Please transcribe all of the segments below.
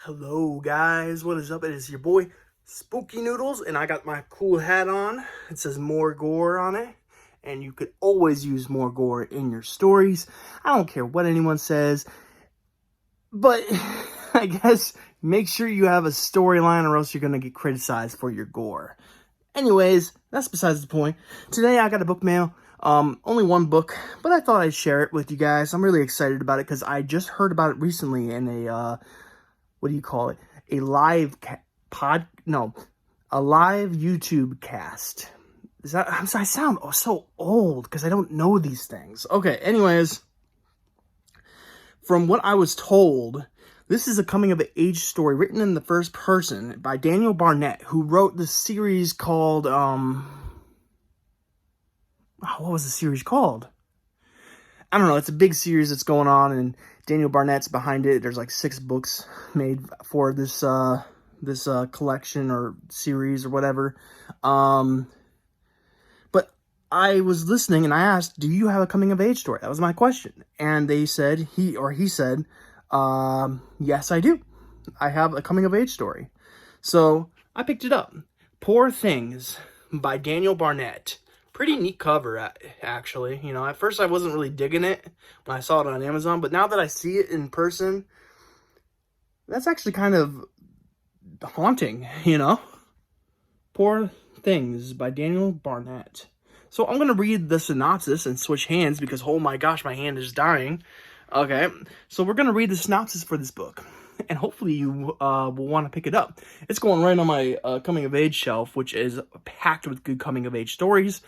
Hello guys, what is up? It is your boy Spooky Noodles, and I got my cool hat on. It says more gore on it, and you could always use more gore in your stories. I don't care what anyone says, but I guess make sure you have a storyline or else you're gonna get criticized for your gore. Anyways, that's besides the point. Today I got a book mail. Only one book, but I thought I'd share it with you guys. I'm really excited about it because I just heard about it recently in a what do you call it? A live a live YouTube cast. I sound so old because I don't know these things. Okay, anyways, from what I was told, this is a coming of age story written in the first person by Daniel Barnett, who wrote the series called what was the series called? I don't know. It's a big series that's going on, and Daniel Barnett's behind it. There's like 6 books made for this collection or series or whatever. But I was listening and I asked, "Do you have a coming of age story?" That was my question, and he said, "Yes, I do. I have a coming of age story." So I picked it up. Poor Things by Daniel Barnett. Pretty neat cover, actually. You know, at first I wasn't really digging it when I saw it on Amazon, but now that I see it in person, that's actually kind of haunting, you know? Poor Things by Daniel Barnett. So I'm going to read the synopsis and switch hands because, oh my gosh, my hand is dying. Okay, so we're going to read the synopsis for this book, and hopefully you will want to pick it up. It's going right on my coming-of-age shelf, which is packed with good coming-of-age stories.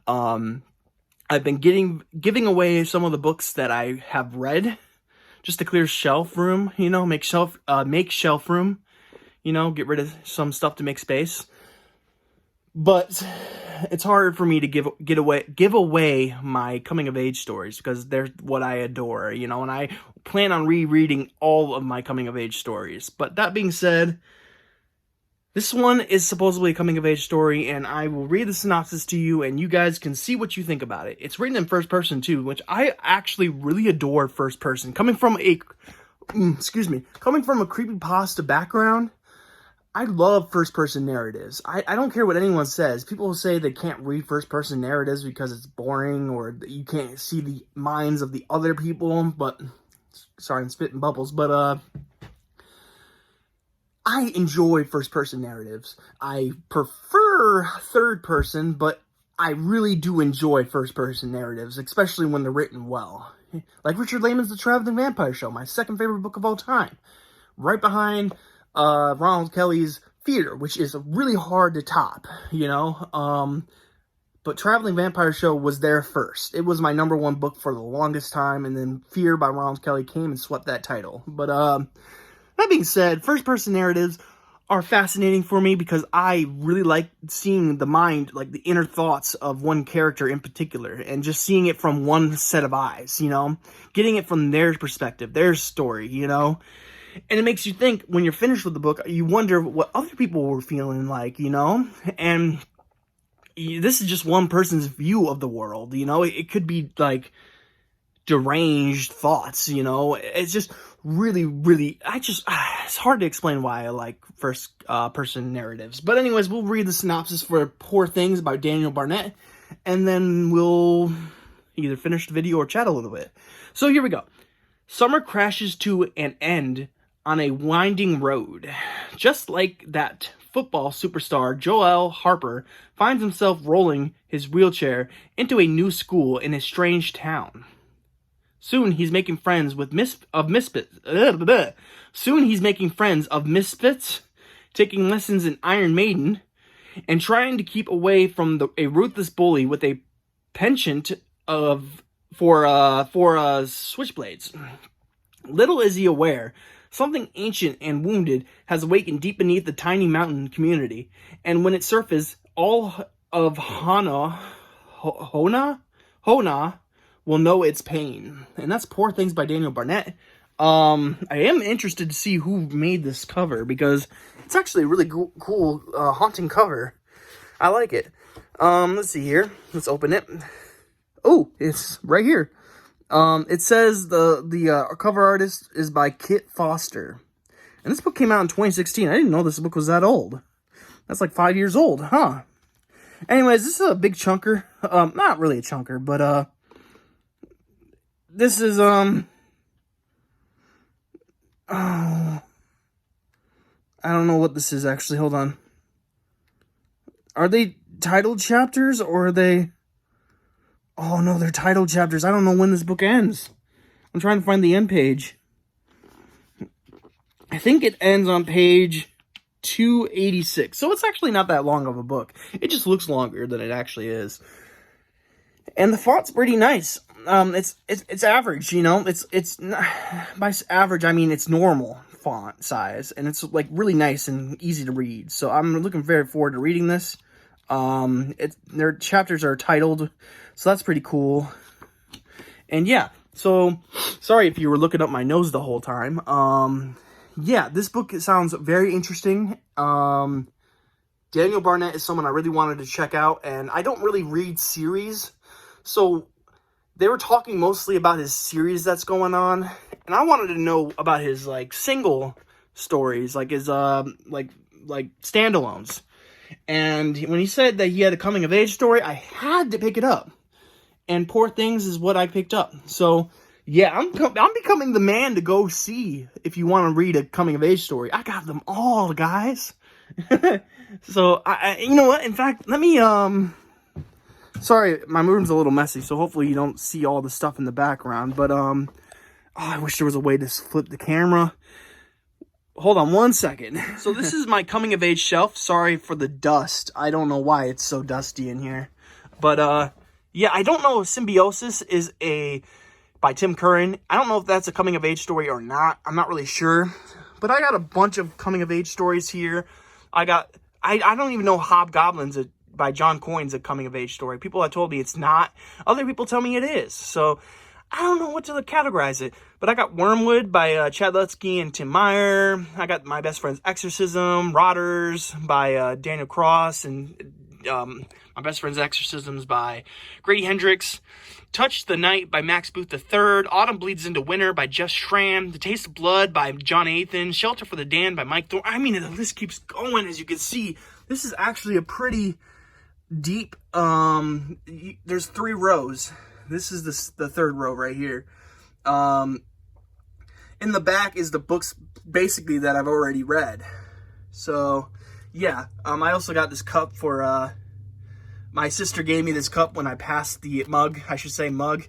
I've been giving away some of the books that I have read just to clear shelf room, you know, make shelf room, you know, get rid of some stuff to make space. But it's hard for me to give away my coming of age stories because they're what I adore, you know, and I plan on rereading all of my coming of age stories. But that being said, this one is supposedly a coming of age story, and I will read the synopsis to you and you guys can see what you think about it. It's written in first person too, which I actually really adore first person. Coming from a creepypasta background, I love first-person narratives. I don't care what anyone says. People say they can't read first-person narratives because it's boring or you can't see the minds of the other people, but... Sorry, I'm spitting bubbles, but, I enjoy first-person narratives. I prefer third-person, but I really do enjoy first-person narratives, especially when they're written well. Like Richard Lehman's The Traveling Vampire Show, my second favorite book of all time. Right behind... Ronald Kelly's Fear, which is really hard to top, you know, but Traveling Vampire Show was there first. It was my number 1 book for the longest time, and then Fear by Ronald Kelly came and swept that title. But, that being said, first-person narratives are fascinating for me because I really like seeing the mind, like the inner thoughts of one character in particular, and just seeing it from one set of eyes, you know, getting it from their perspective, their story, you know. And it makes you think, when you're finished with the book, you wonder what other people were feeling like, you know? And this is just one person's view of the world, you know? It could be, like, deranged thoughts, you know? It's just really, really... it's hard to explain why I like first-person narratives. But anyways, we'll read the synopsis for Poor Things by Daniel Barnett, and then we'll either finish the video or chat a little bit. So here we go. Summer crashes to an end on a winding road. Just like that football superstar, Joel Harper finds himself rolling his wheelchair into a new school in a strange town. Soon he's making friends of misfits, taking lessons in Iron Maiden, and trying to keep away from a ruthless bully with a penchant for switchblades. Little is he aware, something ancient and wounded has awakened deep beneath the tiny mountain community, and when it surfaces, all of Hona will know its pain. And that's Poor Things by Daniel Barnett. I am interested to see who made this cover, because it's actually a really cool haunting cover. I like it. Let's see here. Let's open it. Oh, it's right here. It says the cover artist is by Kit Foster. And this book came out in 2016. I didn't know this book was that old. That's like 5 years old, huh? Anyways, this is a big chunker. Not really a chunker, but this is oh, I don't know what this is actually. Hold on. Are they titled chapters or are they? Oh no, they're titled chapters. I don't know when this book ends. I'm trying to find the end page. I think it ends on page 286. So it's actually not that long of a book. It just looks longer than it actually is. And the font's pretty nice. It's average, you know. It's not, by average I mean it's normal font size, and it's like really nice and easy to read. So I'm looking very forward to reading this. Their chapters are titled, so that's pretty cool. And yeah, so sorry if you were looking up my nose the whole time. Yeah, this book sounds very interesting. Daniel Barnett is someone I really wanted to check out, and I don't really read series, so they were talking mostly about his series that's going on, and I wanted to know about his like single stories, like his like standalones. And when he said that he had a coming of age story, I had to pick it up. And Poor Things is what I picked up. So yeah, I'm becoming the man to go see if you want to read a coming of age story. I got them all, guys. So I you know what? In fact, let me sorry, my room's a little messy, so hopefully you don't see all the stuff in the background. But oh, I wish there was a way to flip the camera. Hold on one second. So this is my coming of age shelf. Sorry for the dust. I don't know why it's so dusty in here. But yeah, I don't know if Symbiosis is by Tim Curran. I don't know if that's a coming of age story or not. I'm not really sure. But I got a bunch of coming of age stories here. I don't even know Hobgoblins by John Coyne's a coming of age story. People have told me it's not. Other people tell me it is. So I don't know what to categorize it. But I got Wormwood by Chad Lutzke and Tim Meyer. I got My Best Friend's Exorcism. Rotters by Daniel Cross. And My Best Friend's Exorcisms by Grady Hendrix. Touch the Night by Max Booth III. Autumn Bleeds into Winter by Jeff Schramm. The Taste of Blood by John Athan. Shelter for the Damned by Mike Thorne. I mean, the list keeps going, as you can see. This is actually a pretty deep, there's 3 rows. This is the third row right here. In the back is the books basically that I've already read. So yeah, I also got this cup for, my sister gave me this cup when I passed the mug. I should say mug.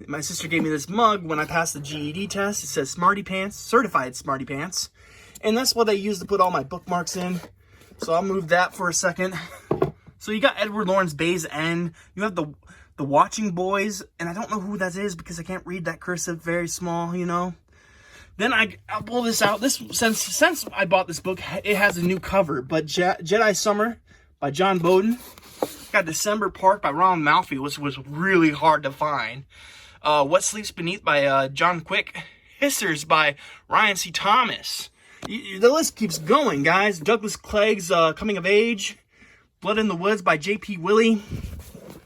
My sister gave me this mug when I passed the GED test. It says Smarty Pants, certified Smarty Pants. And that's what I use to put all my bookmarks in. So I'll move that for a second. So you got Edward Lawrence Bay's End. You have the Watching Boys, and I don't know who that is because I can't read that cursive very small, you know. Then I'll pull this out. This since I bought this book, it has a new cover. But Jedi Summer by John Bowden. Got December Park by Ron Malfi, which was really hard to find. What Sleeps Beneath by John Quick. Hissers by Ryan C. Thomas. The list keeps going, guys. Douglas Clegg's Coming of Age. Blood in the Woods by J.P. Willey.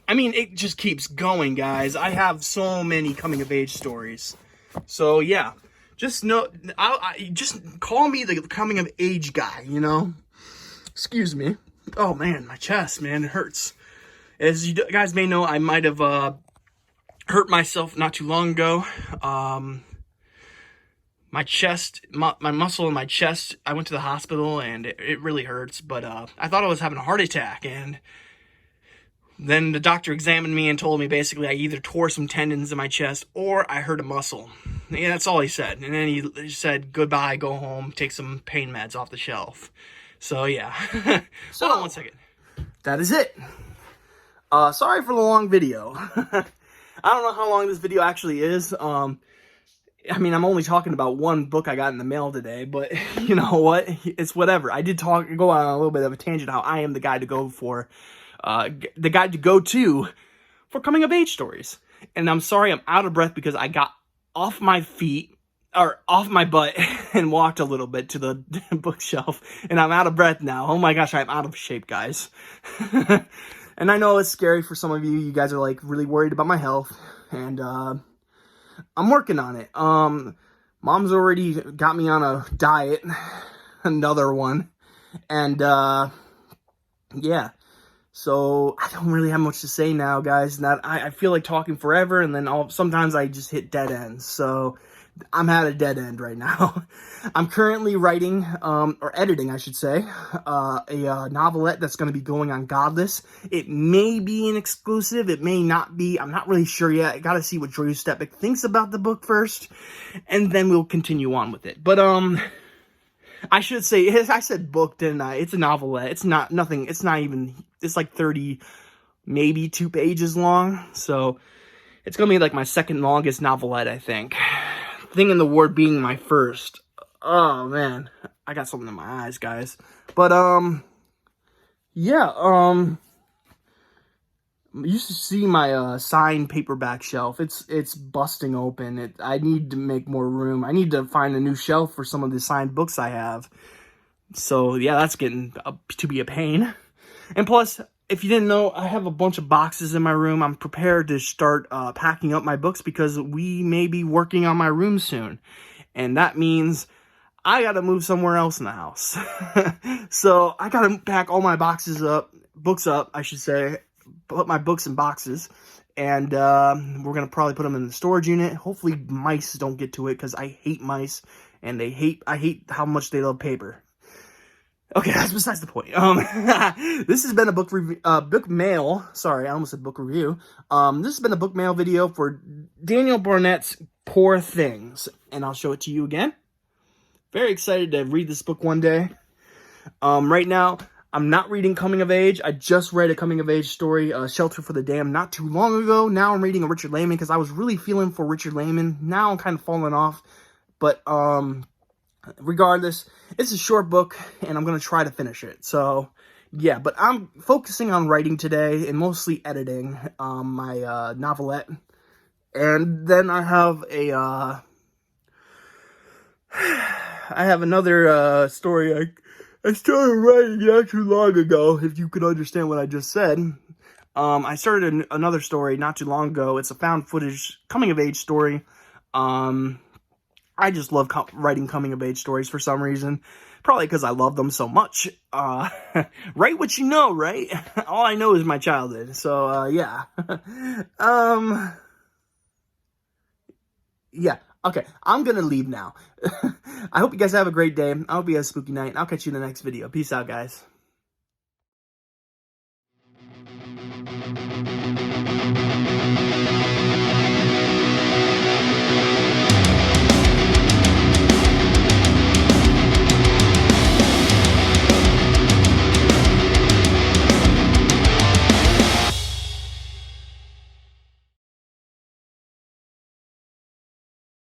I mean, it just keeps going, guys. I have so many coming of age stories. So yeah, just know, just call me the coming of age guy, you know? Excuse me. Oh man, my chest, man, it hurts. As you guys may know, I might have hurt myself not too long ago. My chest, my muscle in my chest, I went to the hospital and it really hurts, but I thought I was having a heart attack, and then the doctor examined me and told me basically I either tore some tendons in my chest or I hurt a muscle. Yeah, that's all he said. And then he said, goodbye, go home, take some pain meds off the shelf. So yeah. Hold on one second. That is it. Sorry for the long video. I don't know how long this video actually is. I mean, I'm only talking about one book I got in the mail today, but you know what? It's whatever. I did go on a little bit of a tangent how I am the guy to go for, the guy to go to for coming of age stories. And I'm sorry I'm out of breath because I got off my feet, or off my butt, and walked a little bit to the bookshelf, and I'm out of breath now. Oh my gosh, I'm out of shape, guys. And I know it's scary for some of you. You guys are like really worried about my health, and I'm working on it. Mom's already got me on a diet, another one, and yeah. So I don't really have much to say now, guys. I feel like talking forever, and then sometimes I just hit dead ends. So I'm at a dead end right now. I'm currently writing, or editing, I should say, a novelette that's going to be going on Godless. It may be an exclusive. It may not be. I'm not really sure yet. I got to see what Drew Stepek thinks about the book first, and then we'll continue on with it. But, I should say, I said book, didn't I? It's a novelette. It's not nothing. It's not even, it's like 30, maybe 2 pages long. So it's going to be like my second longest novelette, I think. Thing in the Ward being my first. Oh, man. I got something in my eyes, guys. But, yeah, you should see my signed paperback shelf. It's busting open. I need to make more room. I need to find a new shelf for some of the signed books I have. So yeah, that's getting to be a pain. And plus, if you didn't know, I have a bunch of boxes in my room. I'm prepared to start packing up my books because we may be working on my room soon, and that means I got to move somewhere else in the house. So I got to pack all my books up, I should say. Put my books in boxes, and we're gonna probably put them in the storage unit. Hopefully mice don't get to it, because I hate mice, and I hate how much they love paper. Okay, that's besides the point. This has been a book mail. Sorry, I almost said book review. This has been a book mail video for Daniel Barnett's Poor Things, and I'll show it to you again. Very excited to read this book one day. Right now, I'm not reading coming of age. I just read a coming of age story, Shelter for the Damned, not too long ago. Now I'm reading a Richard Lehman because I was really feeling for Richard Lehman. Now I'm kind of falling off. But regardless, it's a short book, and I'm going to try to finish it. So, yeah, but I'm focusing on writing today and mostly editing my novelette. And then I have another story I started writing not too long ago, if you could understand what I just said. I started another story not too long ago. It's a found footage coming-of-age story. I just love writing coming-of-age stories for some reason. Probably because I love them so much. Write what you know, right? All I know is my childhood. So, yeah. Yeah. Okay, I'm gonna leave now. I hope you guys have a great day. I hope you have a spooky night. I'll catch you in the next video. Peace out, guys.